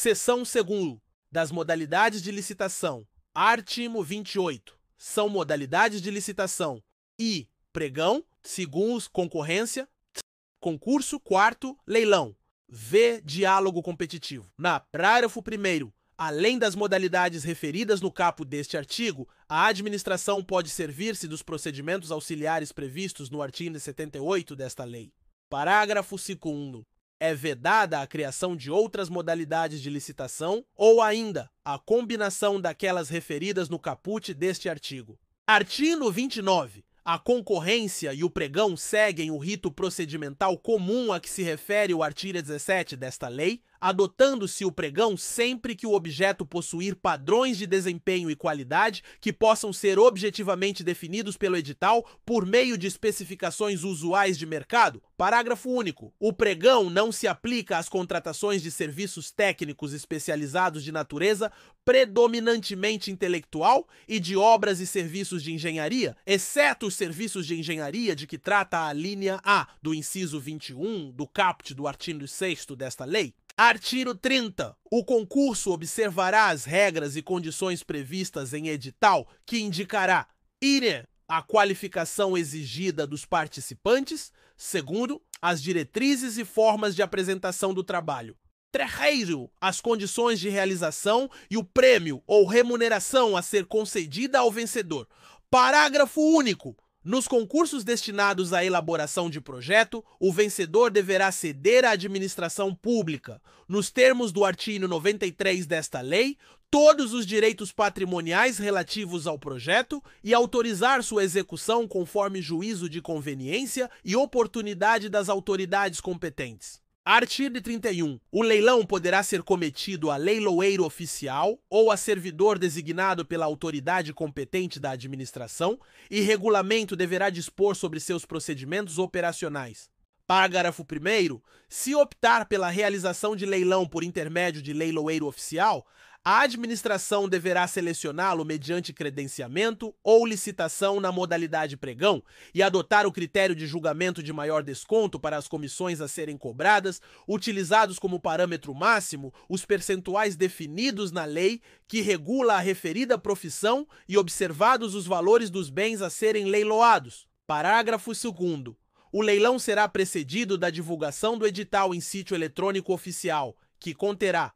Seção 2º das modalidades de licitação. Artigo 28. São modalidades de licitação I. Pregão. 2. Concorrência. Concurso. 4. Leilão. V. Diálogo competitivo. Na parágrafo 1º, além das modalidades referidas no caput deste artigo, a administração pode servir-se dos procedimentos auxiliares previstos no artigo 78 desta lei. Parágrafo 2º. É vedada a criação de outras modalidades de licitação ou ainda a combinação daquelas referidas no caput deste artigo. Artigo 29. A concorrência e o pregão seguem o rito procedimental comum a que se refere o artigo 17 desta lei, adotando-se o pregão sempre que o objeto possuir padrões de desempenho e qualidade que possam ser objetivamente definidos pelo edital por meio de especificações usuais de mercado. Parágrafo único. O pregão não se aplica às contratações de serviços técnicos especializados de natureza predominantemente intelectual e de obras e serviços de engenharia, exceto os serviços de engenharia de que trata a linha A do inciso 21 do caput do artigo 6º desta lei. Artigo 30. O concurso observará as regras e condições previstas em edital que indicará ire a qualificação exigida dos participantes, segundo, as diretrizes e formas de apresentação do trabalho. Terceiro, as condições de realização e o prêmio ou remuneração a ser concedida ao vencedor. Parágrafo único. Nos concursos destinados à elaboração de projeto, o vencedor deverá ceder à administração pública, nos termos do artigo 93 desta lei, todos os direitos patrimoniais relativos ao projeto e autorizar sua execução conforme juízo de conveniência e oportunidade das autoridades competentes. Artigo 31. O leilão poderá ser cometido a leiloeiro oficial ou a servidor designado pela autoridade competente da administração e regulamento deverá dispor sobre seus procedimentos operacionais. Parágrafo 1º. Se optar pela realização de leilão por intermédio de leiloeiro oficial, a administração deverá selecioná-lo mediante credenciamento ou licitação na modalidade pregão e adotar o critério de julgamento de maior desconto para as comissões a serem cobradas, utilizados como parâmetro máximo os percentuais definidos na lei que regula a referida profissão e observados os valores dos bens a serem leiloados. Parágrafo 2º. O leilão será precedido da divulgação do edital em sítio eletrônico oficial, que conterá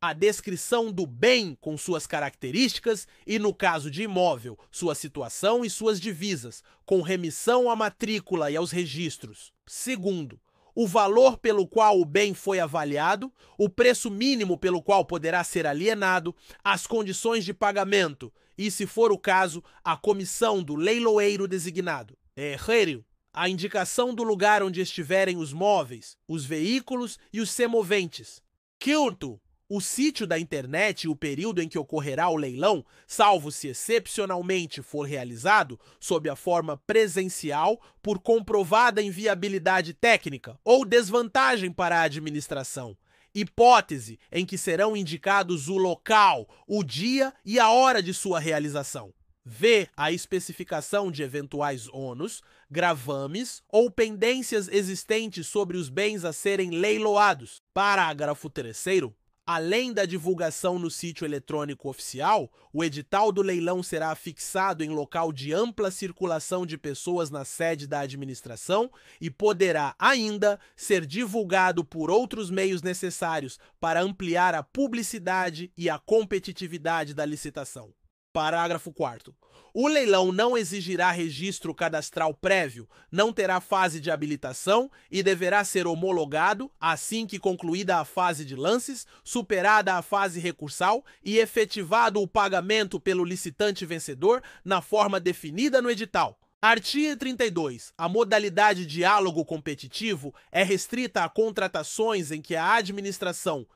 a descrição do bem com suas características e, no caso de imóvel, sua situação e suas divisas, com remissão à matrícula e aos registros. Segundo, o valor pelo qual o bem foi avaliado, o preço mínimo pelo qual poderá ser alienado, as condições de pagamento e, se for o caso, a comissão do leiloeiro designado. Terceiro, a indicação do lugar onde estiverem os móveis, os veículos e os semoventes. Quinto, o sítio da internet e o período em que ocorrerá o leilão, salvo se excepcionalmente for realizado sob a forma presencial por comprovada inviabilidade técnica ou desvantagem para a administração. Hipótese em que serão indicados o local, o dia e a hora de sua realização. V. A especificação de eventuais ônus, gravames ou pendências existentes sobre os bens a serem leiloados. Parágrafo 3º. Além da divulgação no sítio eletrônico oficial, o edital do leilão será fixado em local de ampla circulação de pessoas na sede da administração e poderá ainda ser divulgado por outros meios necessários para ampliar a publicidade e a competitividade da licitação. Parágrafo 4º. O leilão não exigirá registro cadastral prévio, não terá fase de habilitação e deverá ser homologado assim que concluída a fase de lances, superada a fase recursal e efetivado o pagamento pelo licitante vencedor na forma definida no edital. Artigo 32. A modalidade diálogo competitivo é restrita a contratações em que a administração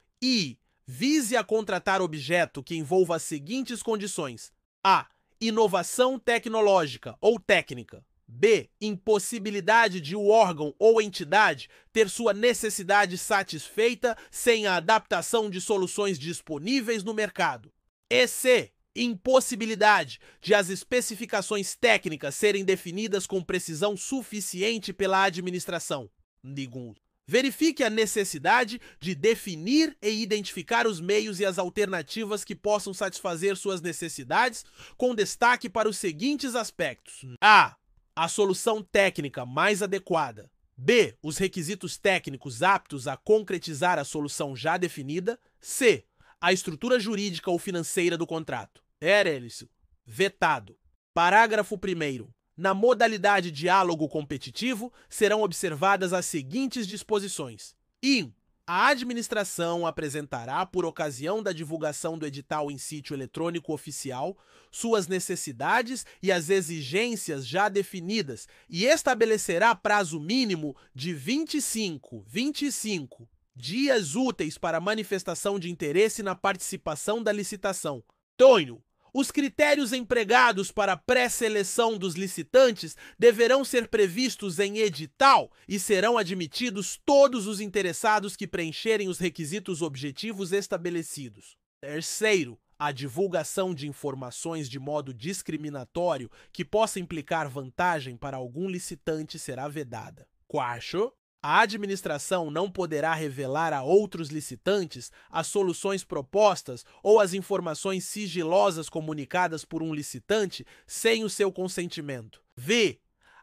vise a contratar objeto que envolva as seguintes condições: a. Inovação tecnológica ou técnica. B. Impossibilidade de o órgão ou entidade ter sua necessidade satisfeita sem a adaptação de soluções disponíveis no mercado. E. C. Impossibilidade de as especificações técnicas serem definidas com precisão suficiente pela administração. Verifique a necessidade de definir e identificar os meios e as alternativas que possam satisfazer suas necessidades, com destaque para os seguintes aspectos: A. A solução técnica mais adequada. B. Os requisitos técnicos aptos a concretizar a solução já definida. C. A estrutura jurídica ou financeira do contrato. Erélicio. Vetado. Parágrafo 1º. Na modalidade diálogo competitivo, serão observadas as seguintes disposições. A administração apresentará, por ocasião da divulgação do edital em sítio eletrônico oficial, suas necessidades e as exigências já definidas e estabelecerá prazo mínimo de 25 dias úteis para manifestação de interesse na participação da licitação. Tonho. Os critérios empregados para a pré-seleção dos licitantes deverão ser previstos em edital e serão admitidos todos os interessados que preencherem os requisitos objetivos estabelecidos. Terceiro, a divulgação de informações de modo discriminatório que possa implicar vantagem para algum licitante será vedada. Quarto, a administração não poderá revelar a outros licitantes as soluções propostas ou as informações sigilosas comunicadas por um licitante sem o seu consentimento.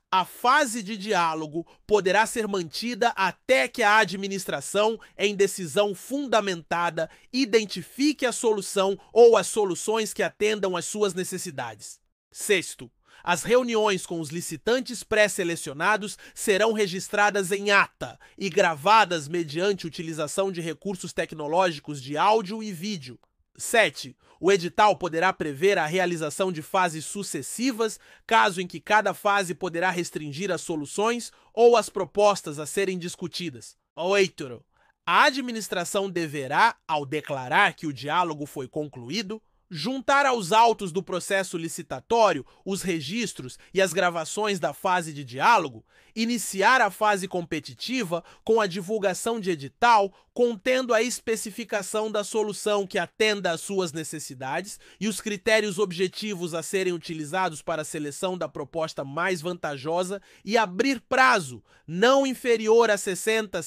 A fase de diálogo poderá ser mantida até que a administração, em decisão fundamentada, identifique a solução ou as soluções que atendam às suas necessidades. Sexto, as reuniões com os licitantes pré-selecionados serão registradas em ata e gravadas mediante utilização de recursos tecnológicos de áudio e vídeo. 7. O edital poderá prever a realização de fases sucessivas, caso em que cada fase poderá restringir as soluções ou as propostas a serem discutidas. 8. A administração deverá, ao declarar que o diálogo foi concluído, juntar aos autos do processo licitatório os registros e as gravações da fase de diálogo, iniciar a fase competitiva com a divulgação de edital contendo a especificação da solução que atenda às suas necessidades e os critérios objetivos a serem utilizados para a seleção da proposta mais vantajosa e abrir prazo não inferior a 60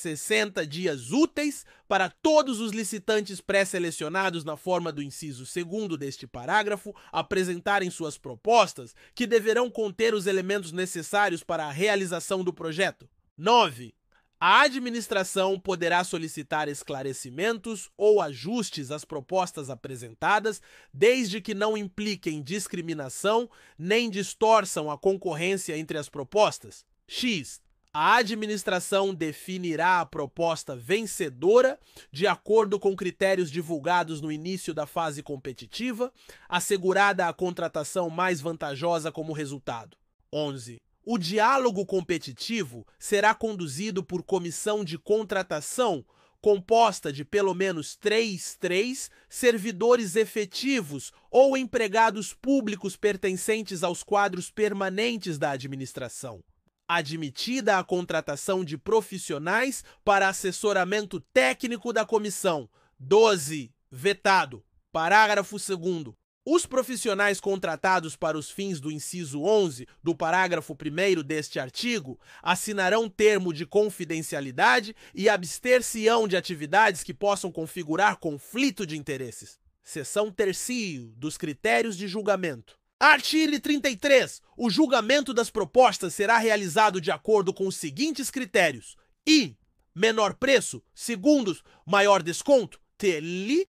dias úteis para todos os licitantes pré-selecionados na forma do inciso 2º deste parágrafo apresentarem suas propostas, que deverão conter os elementos necessários para a realização do projeto. 9. A administração poderá solicitar esclarecimentos ou ajustes às propostas apresentadas, desde que não impliquem discriminação nem distorçam a concorrência entre as propostas. X. A administração definirá a proposta vencedora de acordo com critérios divulgados no início da fase competitiva, assegurada a contratação mais vantajosa como resultado. 11. O diálogo competitivo será conduzido por comissão de contratação composta de pelo menos 3 servidores efetivos ou empregados públicos pertencentes aos quadros permanentes da administração. Admitida a contratação de profissionais para assessoramento técnico da comissão. 12. Vetado. Parágrafo 2º. Os profissionais contratados para os fins do inciso 11 do parágrafo 1º deste artigo assinarão termo de confidencialidade e abster-se-ão de atividades que possam configurar conflito de interesses. Seção 3ª dos critérios de julgamento. Artigo 33. O julgamento das propostas será realizado de acordo com os seguintes critérios: I. Menor preço. Segundos, maior desconto. T.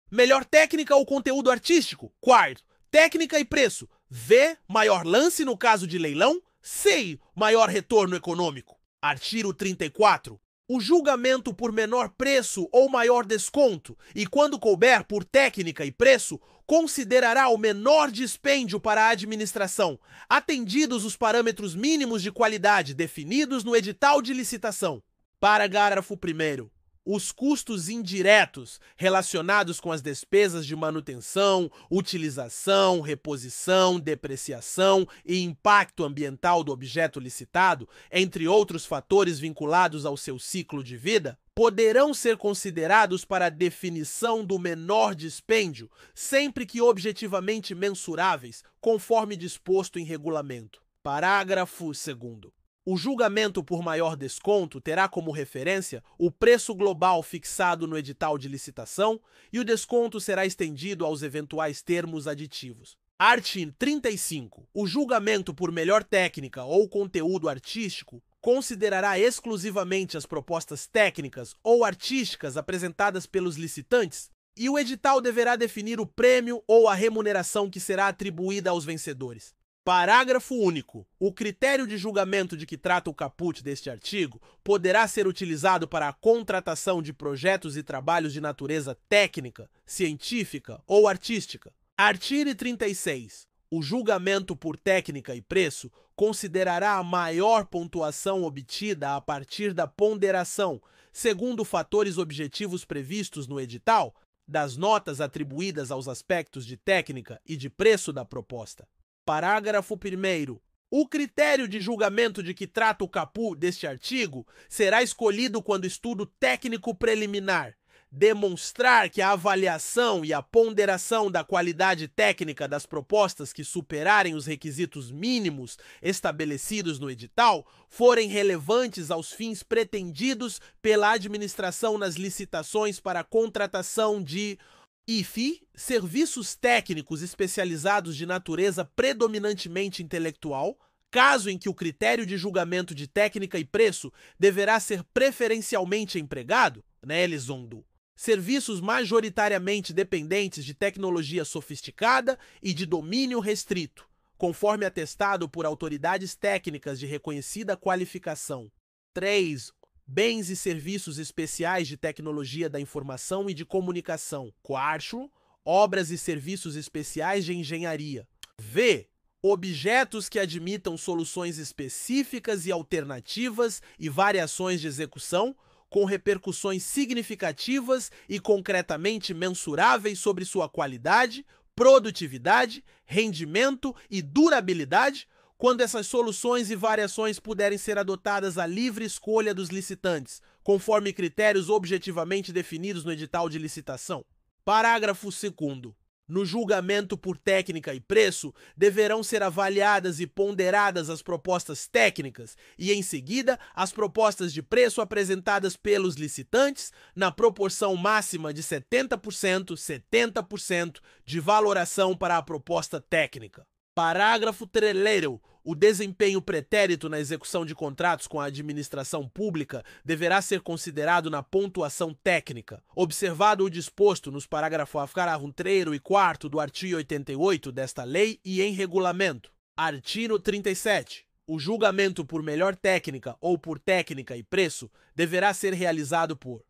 Melhor técnica ou conteúdo artístico. Quarto, técnica e preço. V. Maior lance no caso de leilão. C. Maior retorno econômico. Artigo 34. O julgamento por menor preço ou maior desconto, e quando couber por técnica e preço, considerará o menor dispêndio para a administração, atendidos os parâmetros mínimos de qualidade definidos no edital de licitação. Parágrafo 1º. Os custos indiretos relacionados com as despesas de manutenção, utilização, reposição, depreciação e impacto ambiental do objeto licitado, entre outros fatores vinculados ao seu ciclo de vida, poderão ser considerados para a definição do menor dispêndio, sempre que objetivamente mensuráveis, conforme disposto em regulamento. Parágrafo 2º. O julgamento por maior desconto terá como referência o preço global fixado no edital de licitação e o desconto será estendido aos eventuais termos aditivos. Artigo 35. O julgamento por melhor técnica ou conteúdo artístico considerará exclusivamente as propostas técnicas ou artísticas apresentadas pelos licitantes e o edital deverá definir o prêmio ou a remuneração que será atribuída aos vencedores. Parágrafo único. O critério de julgamento de que trata o caput deste artigo poderá ser utilizado para a contratação de projetos e trabalhos de natureza técnica, científica ou artística. Artigo 36. O julgamento por técnica e preço considerará a maior pontuação obtida a partir da ponderação, segundo fatores objetivos previstos no edital, das notas atribuídas aos aspectos de técnica e de preço da proposta. Parágrafo 1º. O critério de julgamento de que trata o caput deste artigo será escolhido quando o estudo técnico preliminar demonstrar que a avaliação e a ponderação da qualidade técnica das propostas que superarem os requisitos mínimos estabelecidos no edital forem relevantes aos fins pretendidos pela administração nas licitações para a contratação de serviços técnicos especializados de natureza predominantemente intelectual, caso em que o critério de julgamento de técnica e preço deverá ser preferencialmente empregado, Elizondo, serviços majoritariamente dependentes de tecnologia sofisticada e de domínio restrito, conforme atestado por autoridades técnicas de reconhecida qualificação. 3. Bens e serviços especiais de tecnologia da informação e de comunicação. 4. Obras e serviços especiais de engenharia. V. Objetos que admitam soluções específicas e alternativas e variações de execução com repercussões significativas e concretamente mensuráveis sobre sua qualidade, produtividade, rendimento e durabilidade, quando essas soluções e variações puderem ser adotadas à livre escolha dos licitantes, conforme critérios objetivamente definidos no edital de licitação. Parágrafo 2º. No julgamento por técnica e preço, deverão ser avaliadas e ponderadas as propostas técnicas e, em seguida, as propostas de preço apresentadas pelos licitantes na proporção máxima de 70% de valoração para a proposta técnica. Parágrafo 3º. O desempenho pretérito na execução de contratos com a administração pública deverá ser considerado na pontuação técnica, observado o disposto nos parágrafos 3º e 4º do artigo 88 desta lei e em regulamento. Artigo 37. O julgamento por melhor técnica ou por técnica e preço deverá ser realizado por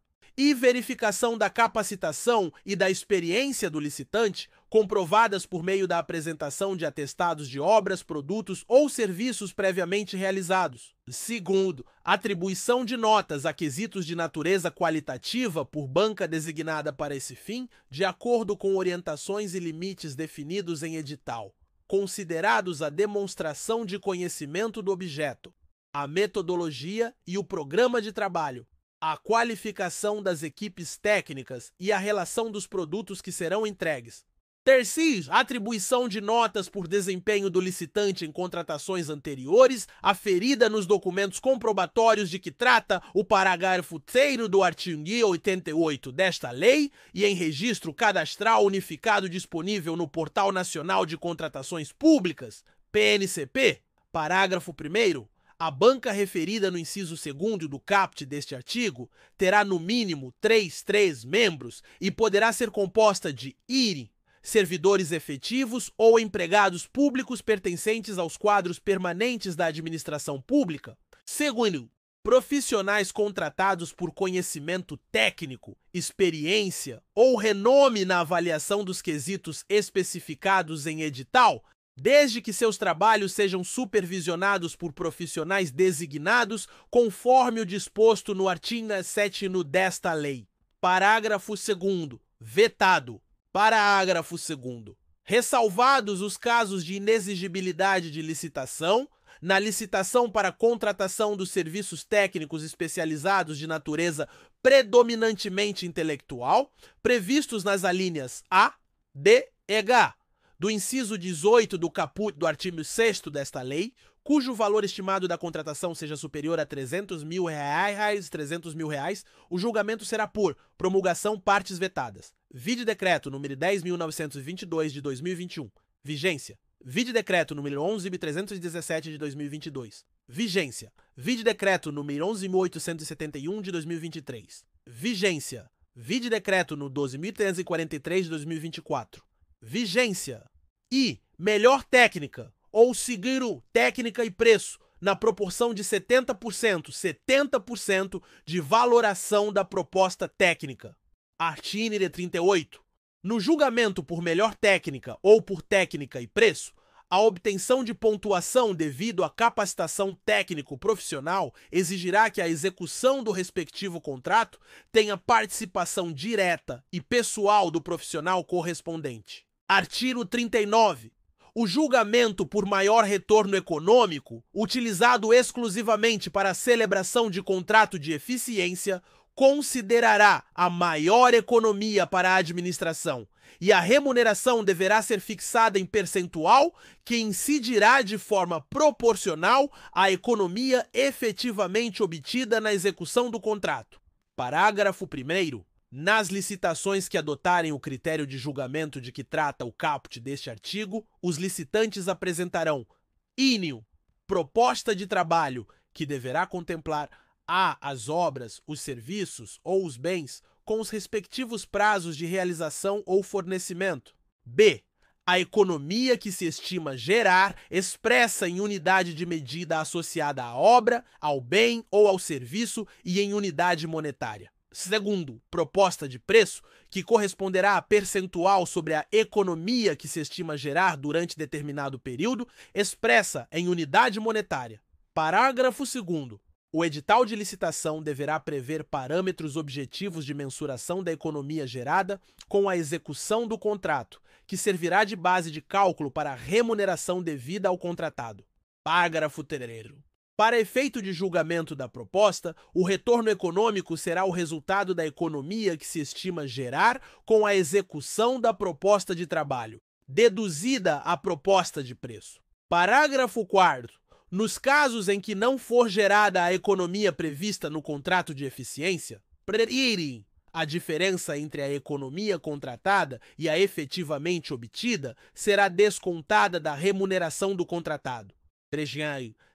verificação da capacitação e da experiência do licitante, comprovadas por meio da apresentação de atestados de obras, produtos ou serviços previamente realizados. Segundo, atribuição de notas a quesitos de natureza qualitativa por banca designada para esse fim, de acordo com orientações e limites definidos em edital, considerados a demonstração de conhecimento do objeto, a metodologia e o programa de trabalho, a qualificação das equipes técnicas e a relação dos produtos que serão entregues. Terceiro, atribuição de notas por desempenho do licitante em contratações anteriores, aferida nos documentos comprobatórios de que trata o parágrafo 3º do artigo 88 desta lei e em registro cadastral unificado disponível no Portal Nacional de Contratações Públicas, PNCP. Parágrafo 1º. A banca referida no inciso 2º do caput deste artigo terá no mínimo 3 membros e poderá ser composta de servidores efetivos ou empregados públicos pertencentes aos quadros permanentes da administração pública. Segundo, profissionais contratados por conhecimento técnico, experiência ou renome na avaliação dos quesitos especificados em edital, desde que seus trabalhos sejam supervisionados por profissionais designados conforme o disposto no artigo 7 desta lei. Parágrafo 2º. Vetado. Parágrafo 2º. Ressalvados os casos de inexigibilidade de licitação, na licitação para contratação dos serviços técnicos especializados de natureza predominantemente intelectual, previstos nas alíneas A, D e H, do inciso 18 do caput do artigo 6º desta lei, cujo valor estimado da contratação seja superior a R$300 mil, o julgamento será por promulgação partes vetadas. Vide decreto número 10.922 de 2021. Vigência. Vide decreto número 11.317 de 2022. Vigência. Vide decreto número 11.871 de 2023. Vigência. Vide decreto no 12.343 de 2024. Vigência. E melhor técnica ou seguro técnica e preço na proporção de 70% de valoração da proposta técnica. Artigo 38. No julgamento por melhor técnica ou por técnica e preço, a obtenção de pontuação devido à capacitação técnico-profissional exigirá que a execução do respectivo contrato tenha participação direta e pessoal do profissional correspondente. Artigo 39. O julgamento por maior retorno econômico, utilizado exclusivamente para a celebração de contrato de eficiência, considerará a maior economia para a administração e a remuneração deverá ser fixada em percentual que incidirá de forma proporcional à economia efetivamente obtida na execução do contrato. Parágrafo 1º. Nas licitações que adotarem o critério de julgamento de que trata o caput deste artigo, os licitantes apresentarão ínio, proposta de trabalho, que deverá contemplar a. as obras, os serviços ou os bens com os respectivos prazos de realização ou fornecimento. B. A economia que se estima gerar, expressa em unidade de medida associada à obra, ao bem ou ao serviço e em unidade monetária. Segundo, proposta de preço, que corresponderá a percentual sobre a economia que se estima gerar durante determinado período, expressa em unidade monetária. Parágrafo 2º. O edital de licitação deverá prever parâmetros objetivos de mensuração da economia gerada com a execução do contrato, que servirá de base de cálculo para a remuneração devida ao contratado. Parágrafo 3º. Para efeito de julgamento da proposta, o retorno econômico será o resultado da economia que se estima gerar com a execução da proposta de trabalho, deduzida a proposta de preço. Parágrafo 4º. Nos casos em que não for gerada a economia prevista no contrato de eficiência, a diferença entre a economia contratada e a efetivamente obtida será descontada da remuneração do contratado.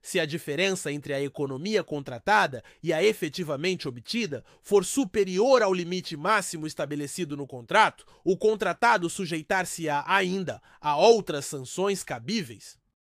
Se a diferença entre a economia contratada e a efetivamente obtida for superior ao limite máximo estabelecido no contrato, o contratado sujeitar-se-á ainda a outras sanções cabíveis.